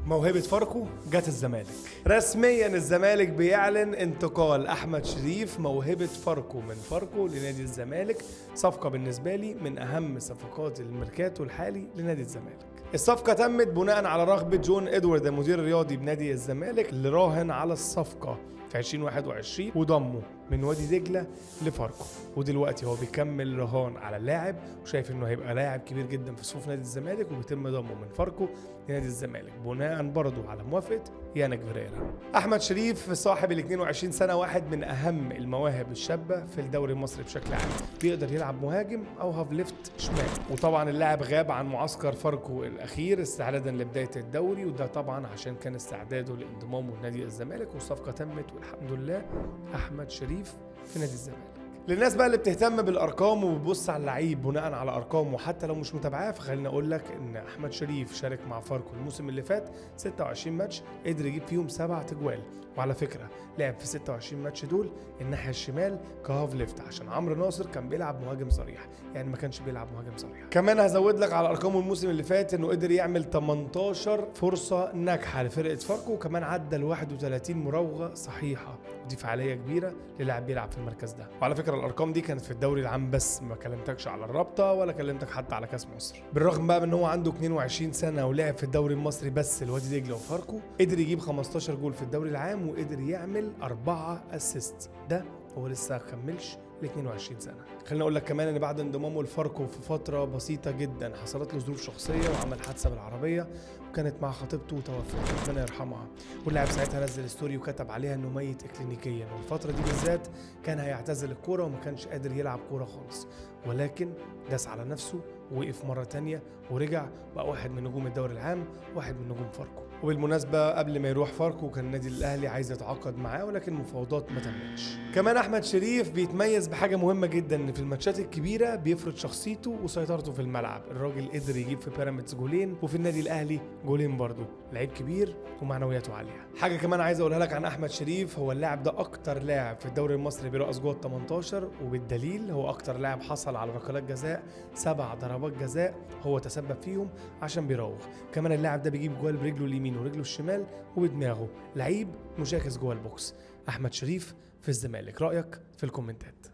موهبة فاركو جت الزمالك. رسميا الزمالك بيعلن انتقال احمد شريف موهبة فاركو من فاركو لنادي الزمالك. صفقة بالنسبة لي من اهم صفقات الميركاتو الحالي لنادي الزمالك. الصفقة تمت بناء على رغبة جون ادوارد المدير الرياضي بنادي الزمالك اللي راهن على الصفقة في 2021 وضمه من وادي دجلة لفاركو، ودلوقتي هو بيكمل رهان على اللاعب وشايف انه هيبقى لاعب كبير جدا في صفوف نادي الزمالك، وبيتم ضمه من فاركو لنادي الزمالك بناء برضه على موافقة يانك فيريرا. احمد شريف صاحب ال 22 سنة واحد من اهم المواهب الشابة في الدوري المصري بشكل عام، بيقدر يلعب مهاجم او هاف ليفت شمال. وطبعا اللاعب غاب عن معسكر فاركو الاخير استعدادا لبداية الدوري، وده طبعا عشان كان استعداده لانضمامه لنادي الزمالك، والصفقة تمت والحمد لله احمد شريف في نادي الزمالك. للناس بقى اللي بتهتم بالارقام وبتبص على اللعيب بناء على ارقامه حتى لو مش متابعاه، فخليني اقول لك ان احمد شريف شارك مع فاركو الموسم اللي فات 26 ماتش، قدر يجيب فيهم 7 تجوال. وعلى فكره لعب في 26 ماتش دول الناحيه الشمال كهاف ليفت، عشان عمرو ناصر كان بيلعب مهاجم صريح، يعني ما كانش بيلعب مهاجم صريح. كمان هزود لك على ارقامه الموسم اللي فات انه قدر يعمل 18 فرصه ناجحه لفرقه فاركو، وكمان عدى ال 31 مراوغه صحيحه، ودي فعاليه كبيره للاعب بيلعب في المركز ده. وعلى فكره الارقام دي كانت في الدوري العام بس، ما كلمتكش على الرابطه ولا كلمتك حتى على كاس مصر. بالرغم بقى من ان هو عنده 22 سنه ولعب في الدوري المصري بس لوادي دجله وفاركو، قدر يجيب 15 جول في الدوري العام وقدر يعمل 4 اسيست. ده هو لسه ما كملش ل 22 سنه. خليني اقول لك كمان ان بعد انضمامه لفاركو في فتره بسيطه جدا حصلت له ظروف شخصيه وعمل حادثه بالعربيه، وكانت مع خطيبته وتوفت ربنا يرحمها. واللاعب ساعتها نزل ستوري وكتب عليها انه ميت اكلينيكيا، والفتره دي بالذات كان هيعتزل الكوره وما كانش قادر يلعب كوره خالص، ولكن داس على نفسه ووقف مره تانية ورجع بقى واحد من نجوم الدوري العام، واحد من نجوم فاركو. وبالمناسبه قبل ما يروح فاركو كان النادي الاهلي عايز يتعاقد معاه، ولكن المفاوضات ما تمتش. كمان احمد شريف بيتميز بحاجه مهمه جدا، ان في الماتشات الكبيره بيفرض شخصيته وسيطرته في الملعب. الراجل قدر يجيب في بيراميدز جولين وفي النادي الاهلي جولين برضه، لعيب كبير ومعنوياته عاليه. حاجه كمان عايز اقولها لك عن احمد شريف، هو اللاعب ده اكتر لاعب في الدوري المصري بيرقص جوه ال 18، وبالدليل هو اكتر لاعب حصل على ركلات جزاء، 7 ضربات جزاء هو تسبب فيهم عشان بيراوغ. كمان اللاعب ده بيجيب جوال برجله اليمين ورجله الشمال وبدماغه، لعيب مشاكس جوه البوكس. احمد شريف في الزمالك، رايك في الكومنتات.